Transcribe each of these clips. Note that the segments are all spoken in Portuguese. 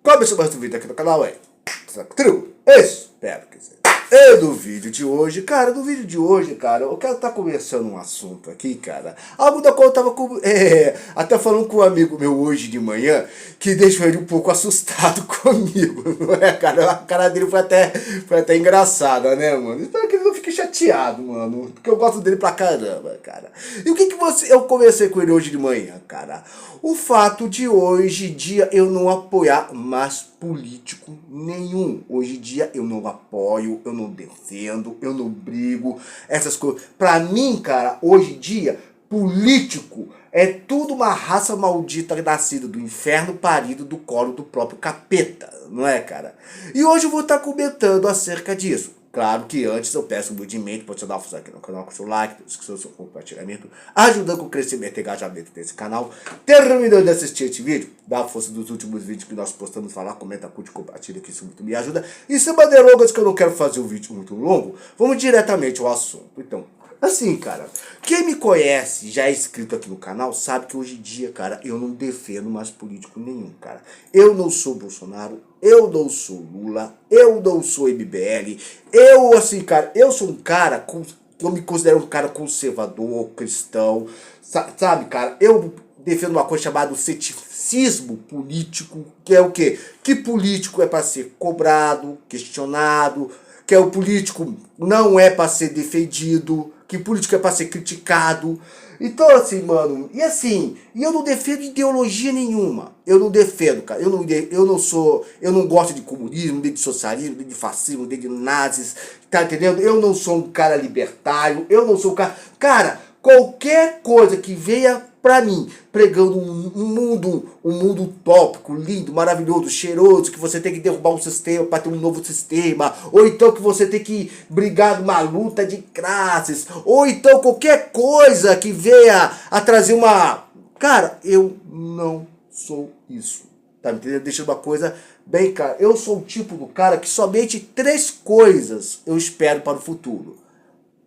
Começa mais um vídeo aqui no canal, tranquilo? Espero que seja. E no vídeo de hoje, cara, eu quero estar conversando um assunto aqui, cara. Algo da qual eu tava até falando com um amigo meu hoje de manhã, que deixou ele um pouco assustado comigo, não é, cara? A cara dele foi até engraçada, né, mano? Espero que ele não fique chateado, mano, porque eu gosto dele pra caramba, cara. E o que eu conversei com ele hoje de manhã, cara? O fato de hoje em dia eu não apoiar mais político nenhum. Hoje em dia eu não apoio, eu não defendo, eu não brigo, essas coisas. Pra mim, cara, hoje em dia, político é tudo uma raça maldita nascida do inferno, parido do colo do próprio capeta, não é, cara? E hoje eu vou estar comentando acerca disso. Claro que antes eu peço humildemente para você dar uma força aqui no canal com seu like, seu compartilhamento, ajudando com o crescimento e engajamento desse canal. Terminando de assistir esse vídeo, dá a força dos últimos vídeos que nós postamos, falar, comenta, curte, compartilha, que isso muito me ajuda. E sem delongas, que eu não quero fazer um vídeo muito longo, vamos diretamente ao assunto. Então, assim, cara, quem me conhece, já é inscrito aqui no canal, sabe que hoje em dia, cara, eu não defendo mais político nenhum, cara. Eu não sou Bolsonaro, eu não sou Lula, eu não sou MBL, assim, cara, eu sou um cara, eu me considero um cara conservador, cristão, sabe, cara, eu defendo uma coisa chamada ceticismo político, que é o quê? Que político é para ser cobrado, questionado, que o político não é para ser defendido, que político é para ser criticado. Então, assim, mano, e eu não defendo ideologia nenhuma. Eu não defendo, cara. Eu não gosto de comunismo, nem de socialismo, nem de fascismo, nem de nazis, tá entendendo? Eu não sou um cara libertário, eu não sou um cara... Cara, qualquer coisa que venha pra mim, pregando um mundo utópico, lindo, maravilhoso, cheiroso, que você tem que derrubar um sistema para ter um novo sistema, ou então que você tem que brigar numa luta de classes, ou então qualquer coisa que venha a trazer uma... Cara, eu não sou isso, tá me entendendo? Deixa uma coisa bem clara, eu sou o tipo do cara que somente 3 coisas eu espero para o futuro.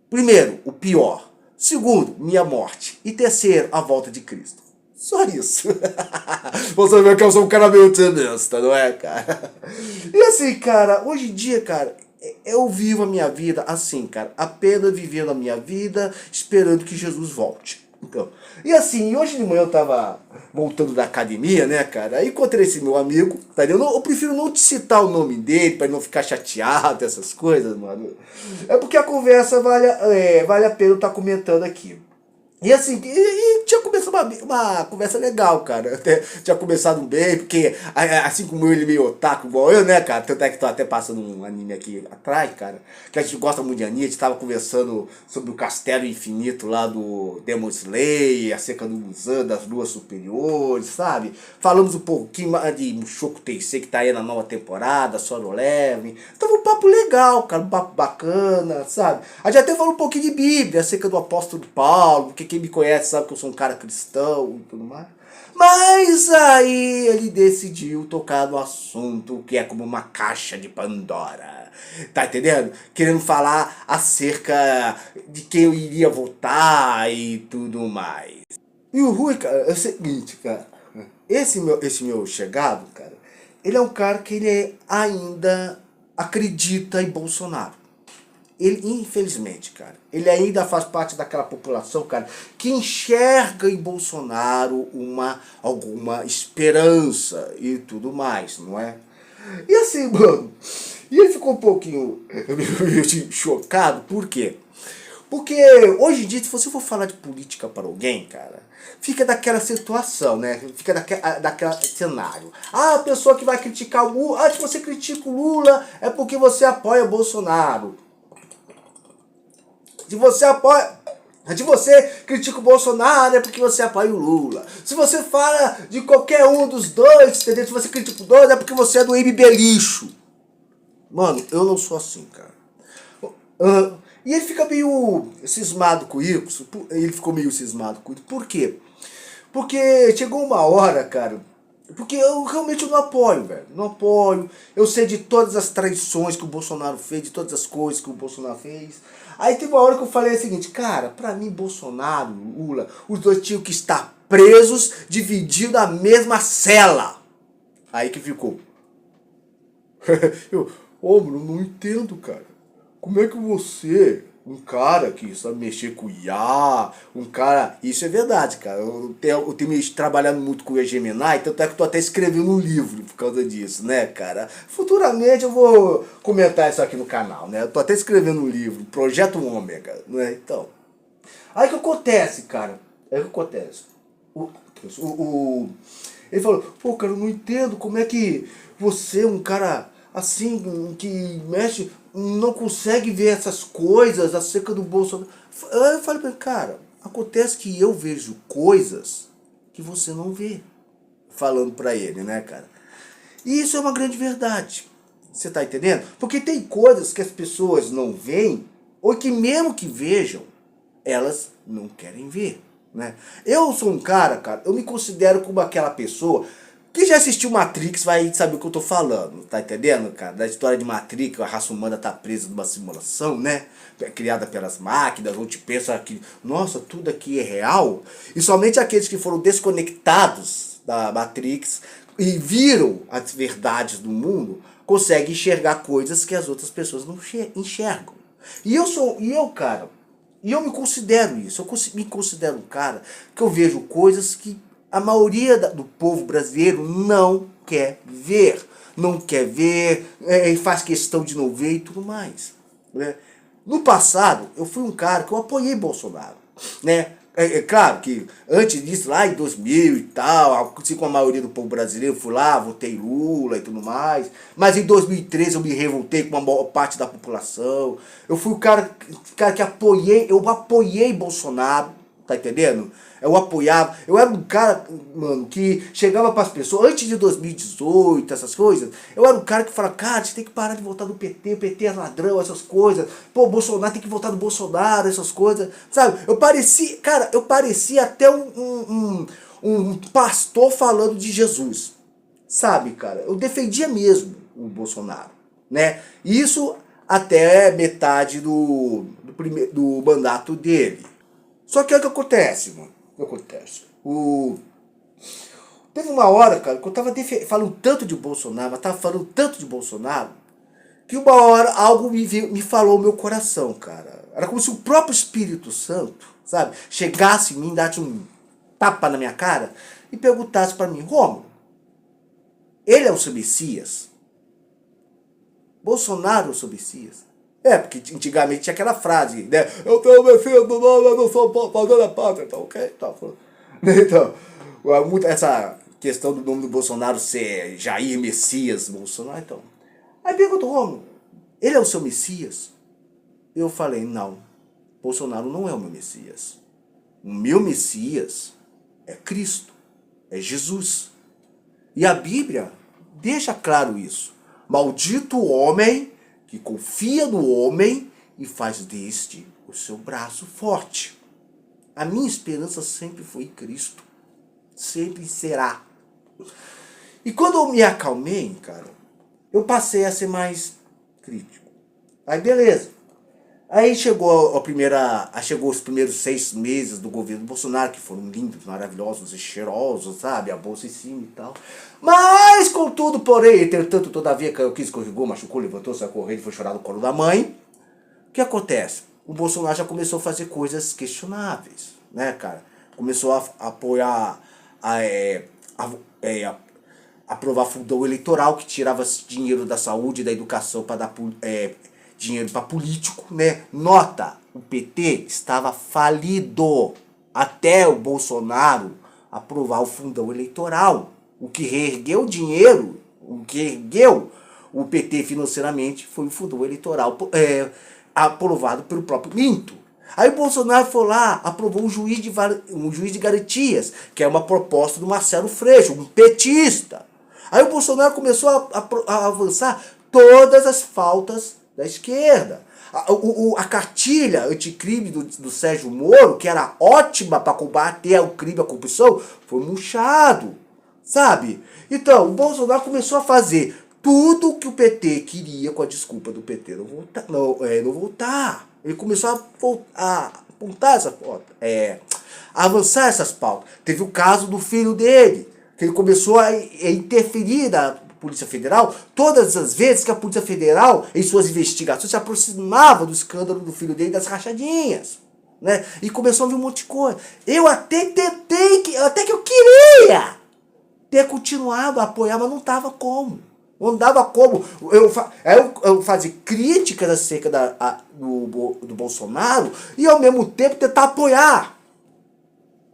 Primeiro, o pior. Segundo, minha morte. E terceiro, a volta de Cristo. Só isso. Você vê que eu sou um cara meio otimista, não é, cara? E assim, cara, hoje em dia, cara, eu vivo a minha vida assim, cara. Apenas vivendo a minha vida, esperando que Jesus volte. Então, e assim, hoje de manhã eu tava voltando da academia, né, cara? Aí encontrei esse meu amigo, tá? Eu prefiro não te citar o nome dele, pra ele não ficar chateado, essas coisas, mano. É porque a conversa vale a pena eu estar comentando aqui. E assim, tinha começado uma conversa legal, cara. Até tinha começado bem, porque assim como ele meio otaku, igual eu, né, cara? Tanto é que tô até passando um anime aqui atrás, cara. Que a gente gosta muito de anime, a gente tava conversando sobre o Castelo Infinito lá do Demon Slayer, acerca do Muzan, das luas superiores, sabe? Falamos um pouquinho de Mushoku Tensei, que tá aí na nova temporada, Solo Leveling. Então um papo legal, cara, um papo bacana, sabe? A gente até falou um pouquinho de Bíblia, acerca do apóstolo Paulo, porque quem me conhece sabe que eu sou um cara cristão e tudo mais. Mas aí ele decidiu tocar no assunto que é como uma caixa de Pandora. Tá entendendo? Querendo falar acerca de quem eu iria votar e tudo mais. E o Rui, cara, é o seguinte, cara. Esse meu chegado, cara, ele é um cara que ele ainda acredita em Bolsonaro. Ele, infelizmente, cara, ele ainda faz parte daquela população, cara, que enxerga em Bolsonaro alguma esperança e tudo mais, não é? E assim, mano, e ele ficou um pouquinho chocado, por quê? Porque hoje em dia, se você for falar de política para alguém, cara, fica daquela situação, né? Fica daquela cenário. Ah, a pessoa que vai criticar o Lula, se você critica o Lula é porque você apoia Bolsonaro. Se você critica o Bolsonaro é porque você apoia o Lula. Se você fala de qualquer um dos dois, entendeu? Se você critica os dois é porque você é do MB lixo. Mano, eu não sou assim, cara. E ele fica meio cismado com isso. Ele ficou meio cismado com isso. Por quê? Porque chegou uma hora, cara... Porque eu realmente não apoio, velho. Não apoio. Eu sei de todas as traições que o Bolsonaro fez, de todas as coisas que o Bolsonaro fez. Aí teve uma hora que eu falei o seguinte, cara, pra mim Bolsonaro, Lula, os dois tinham que estar presos, divididos na mesma cela. Aí que ficou. Eu, ô, mano, eu não entendo, cara. Como é que você, um cara que sabe mexer com IA, um cara. Isso é verdade, cara. Eu tenho me trabalhando muito com o Gemini, tanto é que eu tô até escrevendo um livro por causa disso, né, cara? Futuramente eu vou comentar isso aqui no canal, né? Eu tô até escrevendo um livro, Projeto Ômega, né? Então. Aí o que acontece, cara? Aí o que acontece? O, ele falou, pô, cara, eu não entendo como é que você, um cara assim, que mexe, não consegue ver essas coisas acerca do Bolsonaro. Aí eu falei pra ele, cara, acontece que eu vejo coisas que você não vê. Falando pra ele, né, cara? E isso é uma grande verdade. Você tá entendendo? Porque tem coisas que as pessoas não veem, ou que mesmo que vejam, elas não querem ver, né? Eu sou um cara, eu me considero como aquela pessoa que já assistiu Matrix, vai saber o que eu tô falando, tá entendendo, cara? Da história de Matrix, a raça humana tá presa numa simulação, né? Criada pelas máquinas, onde pensa que, nossa, tudo aqui é real. E somente aqueles que foram desconectados da Matrix e viram as verdades do mundo conseguem enxergar coisas que as outras pessoas não enxergam. Cara, e eu me considero isso. Me considero um cara que eu vejo coisas que a maioria do povo brasileiro não quer ver. Não quer ver, faz questão de não ver e tudo mais. Né? No passado, eu fui um cara que eu apoiei Bolsonaro. Né? É claro que antes disso, lá em 2000 e tal, assim como a maioria do povo brasileiro, fui lá, votei Lula e tudo mais. Mas em 2013 eu me revoltei com a maior parte da população. Eu fui o cara que eu apoiei Bolsonaro, tá entendendo? Eu apoiava, eu era um cara, mano, que chegava pras pessoas, antes de 2018, essas coisas, eu era um cara que falava, cara, você tem que parar de votar no PT, o PT é ladrão, essas coisas, pô, Bolsonaro tem que votar no Bolsonaro, essas coisas, sabe? Eu parecia até um pastor falando de Jesus, sabe, cara? Eu defendia mesmo o Bolsonaro, né? Isso até metade do mandato dele. Só que é o que acontece, mano. O que acontece? Teve uma hora, cara, que eu tava falando tanto de Bolsonaro, mas tava falando tanto de Bolsonaro, que uma hora algo me falou no meu coração, cara. Era como se o próprio Espírito Santo, sabe, chegasse em mim, desse um tapa na minha cara e perguntasse pra mim, Rômulo, ele é o seu Messias? Bolsonaro é o seu Messias? É, porque antigamente tinha aquela frase, né? Eu tenho Messias do nome, eu não sou pagando a pátria, então, ok? Então, essa questão do nome do Bolsonaro ser Jair Messias Bolsonaro, então. Aí perguntou, Romulo, ele é o seu Messias? Eu falei, não, Bolsonaro não é o meu Messias. O meu Messias é Cristo, é Jesus. E a Bíblia deixa claro isso. Maldito o homem que confia no homem e faz deste o seu braço forte. A minha esperança sempre foi Cristo. Sempre será. E quando eu me acalmei, cara, eu passei a ser mais crítico. Aí beleza. Aí chegou os primeiros 6 meses do governo Bolsonaro, que foram lindos, maravilhosos e cheirosos, sabe? A bolsa em cima e tal. Mas, contudo, porém, entretanto, todavia, caiu, quis, corrigou, machucou, levantou, saiu correndo, foi chorar no colo da mãe. O que acontece? O Bolsonaro já começou a fazer coisas questionáveis, né, cara? Começou a apoiar, a aprovar fundão eleitoral que tirava dinheiro da saúde e da educação para dar dinheiro para político, né? Nota, o PT estava falido até o Bolsonaro aprovar o fundão eleitoral. O que reergueu o dinheiro, o que ergueu o PT financeiramente foi o fundão eleitoral aprovado pelo próprio Minto. Aí o Bolsonaro foi lá, aprovou um juiz de garantias, que é uma proposta do Marcelo Freixo, um petista. Aí o Bolsonaro começou a avançar todas as faltas da esquerda. A cartilha anticrime do Sérgio Moro, que era ótima para combater o crime e a corrupção, foi murchado, sabe? Então, o Bolsonaro começou a fazer tudo o que o PT queria com a desculpa do PT não voltar. Ele começou a apontar essa pauta, a avançar essas pautas. Teve o caso do filho dele, que ele começou a interferir Polícia Federal, todas as vezes que a Polícia Federal, em suas investigações, se aproximava do escândalo do filho dele, das rachadinhas, né? E começou a vir um monte de coisa. Eu até tentei, até que eu queria ter continuado a apoiar, mas não tava como. Não dava como. Eu fazia críticas acerca do Bolsonaro e ao mesmo tempo tentar apoiar.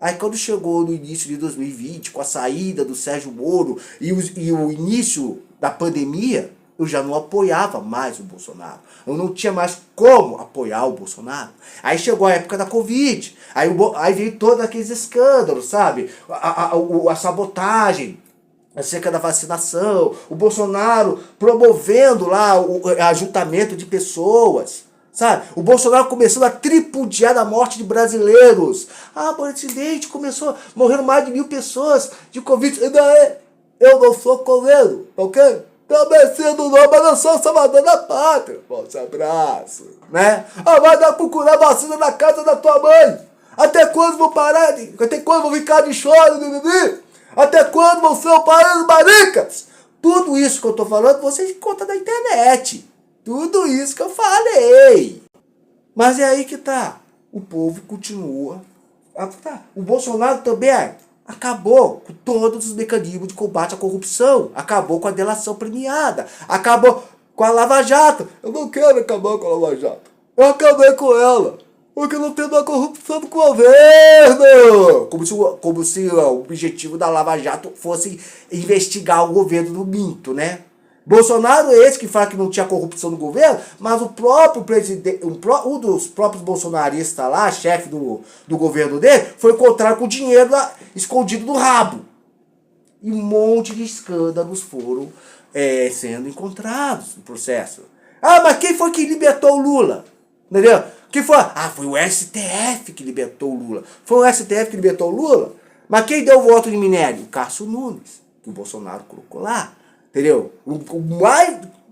Aí quando chegou no início de 2020, com a saída do Sérgio Moro e o início da pandemia, eu já não apoiava mais o Bolsonaro. Eu não tinha mais como apoiar o Bolsonaro. Aí chegou a época da Covid. Aí veio todos aqueles escândalos, sabe? A sabotagem acerca da vacinação, o Bolsonaro promovendo lá o ajuntamento de pessoas, sabe? O Bolsonaro começando a tripudiar da morte de brasileiros. Ah, por acidente, morreram mais de 1.000 pessoas de Covid. Eu não sou coveiro, ok? Também sendo não, mas eu sou salvador da pátria. Forte abraço, né? Ah, vai dar procurar vacina na casa da tua mãe. Até quando vou parar? Até quando vou ficar de choro, bebê? Até quando vão ser o país dos maricas? Tudo isso que eu tô falando, você encontra na internet. Tudo isso que eu falei. Mas é aí que tá. O povo continua. O Bolsonaro também acabou com todos os mecanismos de combate à corrupção. Acabou com a delação premiada. Acabou com a Lava Jato. Eu não quero acabar com a Lava Jato. Eu acabei com ela. Porque não tem uma corrupção do governo. Como se o objetivo da Lava Jato fosse investigar o governo do minto, né? Bolsonaro é esse que fala que não tinha corrupção no governo, mas o próprio presidente, um dos próprios bolsonaristas lá, chefe do governo dele, foi encontrado com dinheiro escondido no rabo. E um monte de escândalos foram sendo encontrados no processo. Ah, mas quem foi que libertou o Lula? Entendeu? Que foi? Ah, foi o STF que libertou o Lula. Foi o STF que libertou o Lula? Mas quem deu o voto de minério? O Cássio Nunes, que o Bolsonaro colocou lá. Entendeu?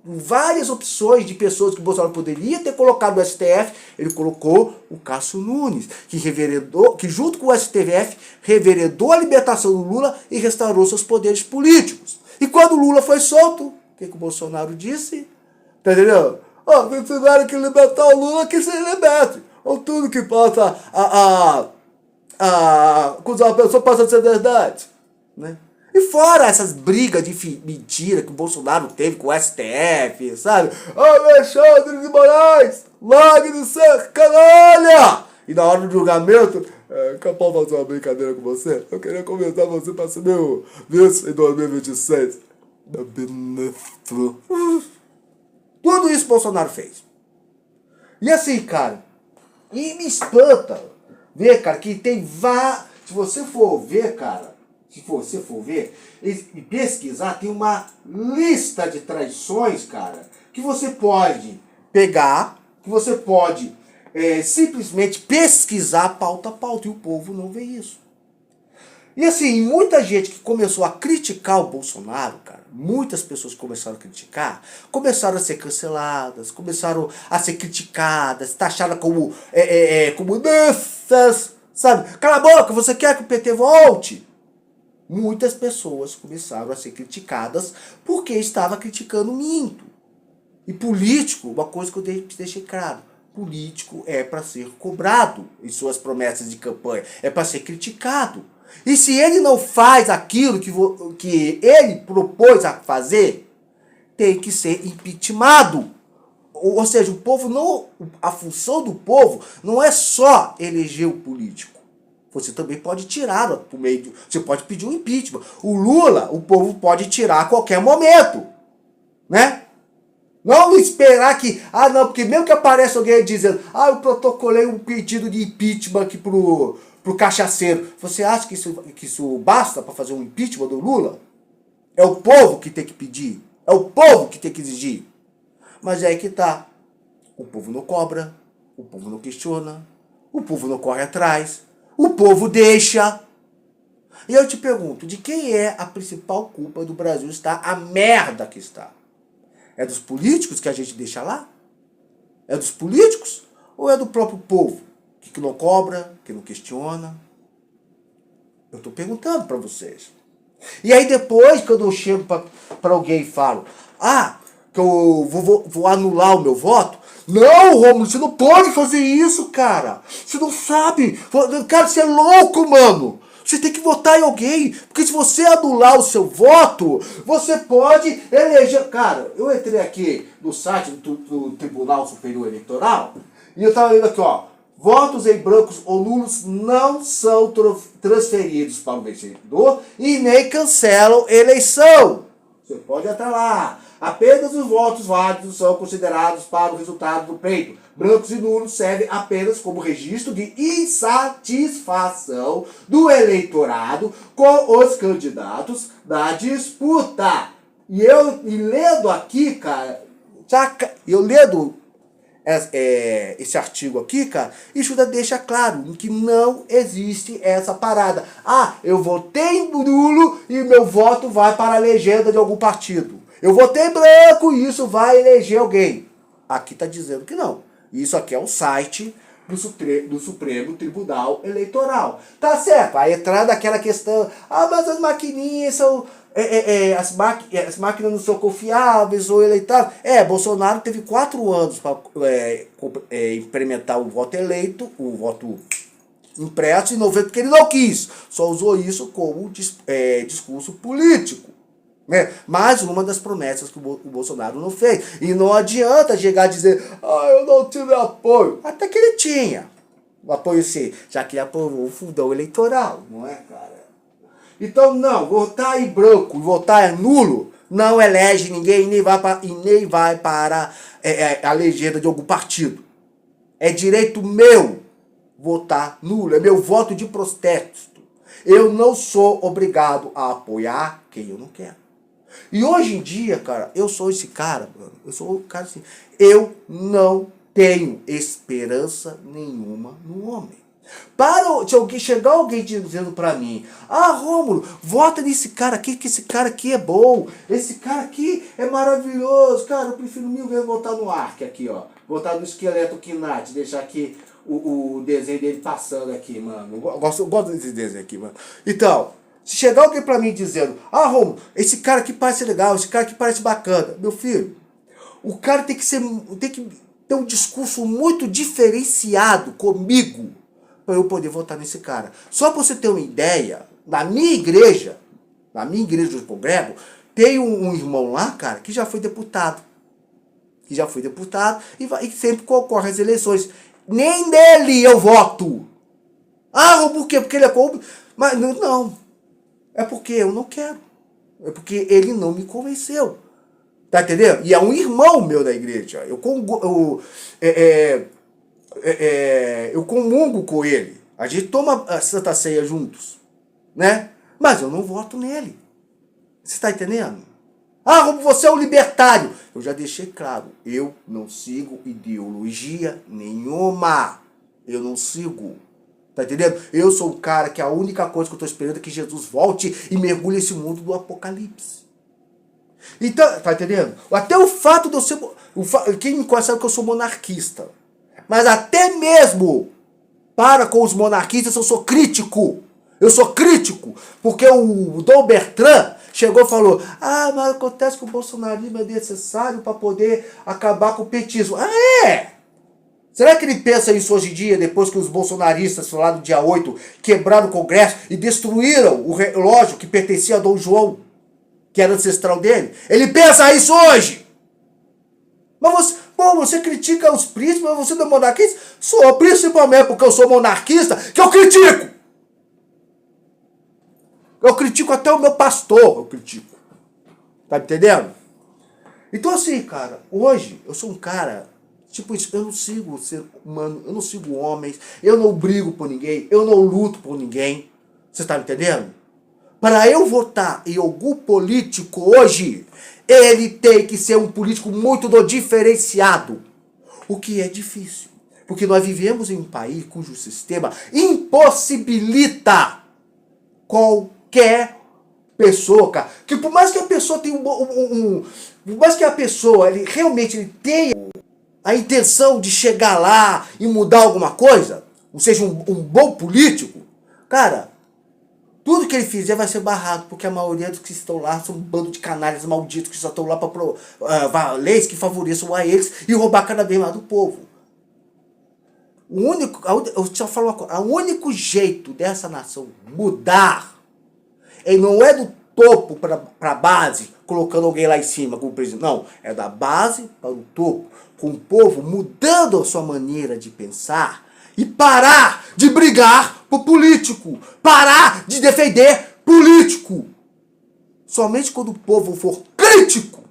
Várias opções de pessoas que o Bolsonaro poderia ter colocado no STF, ele colocou o Cássio Nunes, que junto com o STF reveredou a libertação do Lula e restaurou seus poderes políticos. E quando o Lula foi solto, o que o Bolsonaro disse? Tá entendendo? Se tiverem que libertar o Lula, que se liberte. Ou tudo que possa acusar a pessoa passa a ser verdade. Né? E fora essas brigas de mentira que o Bolsonaro teve com o STF, sabe? Alexandre de Moraes, largue de ser canalha! E na hora do julgamento, capaz de fazer uma brincadeira com você? Eu queria convidar você para ser meu vice em 2026. Da Benefro. Tudo isso Bolsonaro fez. E assim, cara, e me espanta ver, cara, que tem se você for ver, cara, se você for ver e pesquisar, tem uma lista de traições, cara, que você pode pegar, que você pode simplesmente pesquisar pauta a pauta, e o povo não vê isso. E assim, muita gente que começou a criticar o Bolsonaro, cara, muitas pessoas começaram a criticar, começaram a ser canceladas, começaram a ser criticadas, taxadas como comunistas, sabe? Cala a boca, você quer que o PT volte? Muitas pessoas começaram a ser criticadas porque estava criticando o minto. E político, uma coisa que eu deixei claro, político é para ser cobrado em suas promessas de campanha, é para ser criticado. E se ele não faz aquilo que ele propôs a fazer, tem que ser impeachmentado. Ou seja, o povo não, a função do povo não é só eleger o político. Você também pode tirar por meio de, você pode pedir um impeachment. O Lula, o povo pode tirar a qualquer momento, né? Não esperar que, não, porque mesmo que apareça alguém dizendo, eu protocolei um pedido de impeachment aqui pro cachaceiro. Você acha que isso basta para fazer um impeachment do Lula? É o povo que tem que pedir. É o povo que tem que exigir. Mas é aí que tá. O povo não cobra. O povo não questiona. O povo não corre atrás. O povo deixa. E eu te pergunto, de quem é a principal culpa do Brasil estar a merda que está? É dos políticos que a gente deixa lá? É dos políticos? Ou é do próprio povo? Que não cobra, que não questiona? Eu estou perguntando para vocês. E aí depois, quando eu chego para alguém e falo, que eu vou anular o meu voto, não, Romulo, você não pode fazer isso, cara. Você não sabe. Cara, você é louco, mano. Você tem que votar em alguém. Porque se você anular o seu voto, você pode eleger. Cara, eu entrei aqui no site do Tribunal Superior Eleitoral e eu tava lendo aqui, ó. Votos em brancos ou nulos não são transferidos para o vencedor e nem cancelam eleição. Você pode entrar lá. Apenas os votos válidos são considerados para o resultado do pleito. Brancos e nulos servem apenas como registro de insatisfação do eleitorado com os candidatos da disputa. E lendo aqui, cara, eu lendo esse artigo aqui, cara, isso já deixa claro que não existe essa parada. Eu votei em nulo e meu voto vai para a legenda de algum partido. Eu votei em branco e isso vai eleger alguém. Aqui tá dizendo que não. Isso aqui é um site do Supremo Tribunal Eleitoral. Tá certo, vai entrar daquela questão, mas as maquininhas são... as máquinas não são confiáveis ou eleitáveis. Bolsonaro teve 4 anos para implementar o voto eleito, o voto impresso, em 90, porque ele não quis. Só usou isso como discurso político. Mais uma das promessas que o Bolsonaro não fez. E não adianta chegar a dizer, eu não tive apoio. Até que ele tinha o apoio sim, já que ele aprovou o fundão eleitoral, não é, cara? Então, não, votar em branco e votar em nulo não elege ninguém e nem vai para a legenda de algum partido. É direito meu votar nulo, é meu voto de protesto. Eu não sou obrigado a apoiar quem eu não quero. E hoje em dia, cara, eu sou esse cara, mano. Eu sou o cara assim. Eu não tenho esperança nenhuma no homem. Se chegar alguém dizendo pra mim, Rômulo, vota nesse cara aqui, que esse cara aqui é bom. Esse cara aqui é maravilhoso. Cara, eu prefiro 1000 vezes votar no Ark aqui, ó. Votar no esqueleto Kinat, deixar aqui o desenho dele passando aqui, mano. Eu gosto desse desenho aqui, mano. Então... se chegar alguém pra mim dizendo, Romulo, esse cara aqui parece legal, esse cara aqui parece bacana. Meu filho, o cara tem que ter um discurso muito diferenciado comigo para eu poder votar nesse cara. Só pra você ter uma ideia, na minha igreja do congrego, tem um irmão lá, cara, que já foi deputado. E sempre concorre às eleições. Nem nele eu voto. Por quê? Porque ele é corrupto? Mas não. É porque eu não quero. É porque ele não me convenceu. Tá entendendo? E é um irmão meu da igreja. Eu comungo com ele. A gente toma a Santa Ceia juntos. Né? Mas eu não voto nele. Você tá entendendo? Você é um libertário. Eu já deixei claro. Eu não sigo ideologia nenhuma. Eu não sigo. Tá entendendo? Eu sou um cara que a única coisa que eu tô esperando é que Jesus volte e mergulhe esse mundo do apocalipse. Então, tá entendendo? Até o fato de eu ser... quem me conhece sabe que eu sou monarquista. Mas até mesmo para com os monarquistas eu sou crítico. Eu sou crítico. Porque o Dom Bertrand chegou e falou, mas acontece que o bolsonarismo é necessário para poder acabar com o petismo. Será que ele pensa isso hoje em dia, depois que os bolsonaristas, lá no dia 8, quebraram o Congresso e destruíram o relógio que pertencia a Dom João, que era ancestral dele? Ele pensa isso hoje! Mas você critica os príncipes, mas você não é monarquista? Sou, principalmente porque eu sou monarquista, que eu critico! Eu critico até o meu pastor, eu critico. Tá entendendo? Então assim, cara, hoje eu sou um cara... tipo isso, eu não sigo o ser humano, eu não sigo homens, eu não brigo por ninguém, eu não luto por ninguém. Você está me entendendo? Para eu votar em algum político hoje, ele tem que ser um político muito diferenciado. O que é difícil. Porque nós vivemos em um país cujo sistema impossibilita qualquer pessoa, cara. Que por mais que a pessoa tenha por mais que a pessoa realmente tenha a intenção de chegar lá e mudar alguma coisa, ou seja, um bom político, cara, Tudo que ele fizer vai ser barrado, porque a maioria dos que estão lá são um bando de canalhas malditos que só estão lá para leis que favoreçam a eles e roubar cada vez mais do povo. Eu te falo uma coisa, o único jeito dessa nação mudar, não é do topo para a base, colocando alguém lá em cima como presidente. Não, é da base para o topo, com o povo mudando a sua maneira de pensar e parar de brigar por político, parar de defender político. Somente quando o povo for crítico,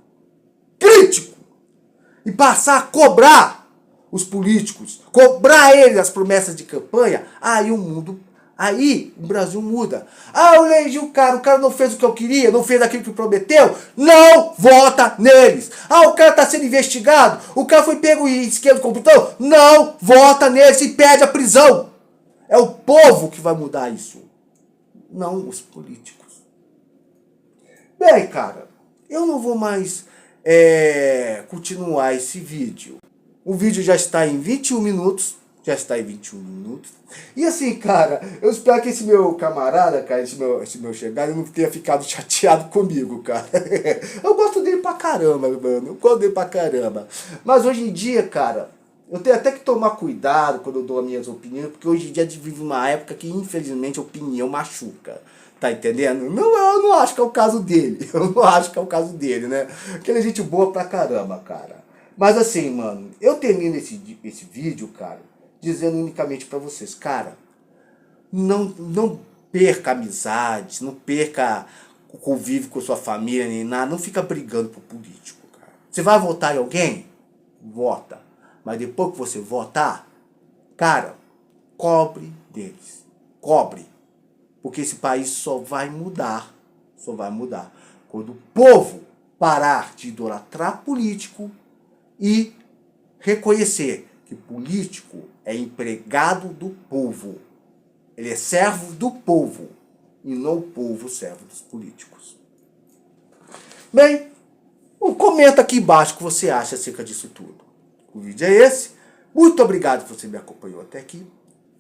e passar a cobrar os políticos, cobrar eles as promessas de campanha, aí o Brasil muda. Eu elegi o cara não fez o que eu queria, não fez aquilo que prometeu, não vota neles. O cara está sendo investigado, o cara foi pego em esquema do computador, não vota neles e pede a prisão. É o povo que vai mudar isso, não os políticos. Bem, cara, eu não vou mais continuar esse vídeo. O vídeo já está em 21 minutos. E assim, cara, eu espero que esse meu camarada, cara, esse meu chegado, não tenha ficado chateado comigo, cara. Eu gosto dele pra caramba, mano. Mas hoje em dia, cara, eu tenho até que tomar cuidado quando eu dou as minhas opiniões, porque hoje em dia a gente vive uma época que, infelizmente, a opinião machuca. Tá entendendo? Eu não acho que é o caso dele. Né? Porque ele é gente boa pra caramba, cara. Mas assim, mano, eu termino esse vídeo, cara, dizendo unicamente pra vocês, cara, não perca amizades, não perca o convívio com sua família, nem nada, não fica brigando por político, cara. Você vai votar em alguém? Vota. Mas depois que você votar, cara, cobre deles. Cobre. Porque esse país só vai mudar quando o povo parar de idolatrar político e reconhecer que político é empregado do povo. Ele é servo do povo e não o povo servo dos políticos. Bem, comenta aqui embaixo o que você acha acerca disso tudo. O vídeo é esse. Muito obrigado por você me acompanhou até aqui.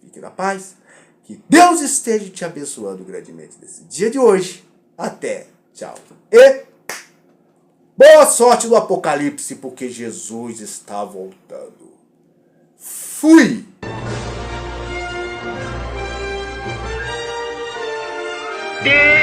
Fique na paz. Que Deus esteja te abençoando grandemente nesse dia de hoje. Até. Tchau. E boa sorte no Apocalipse, porque Jesus está voltando. Fui! Yeah.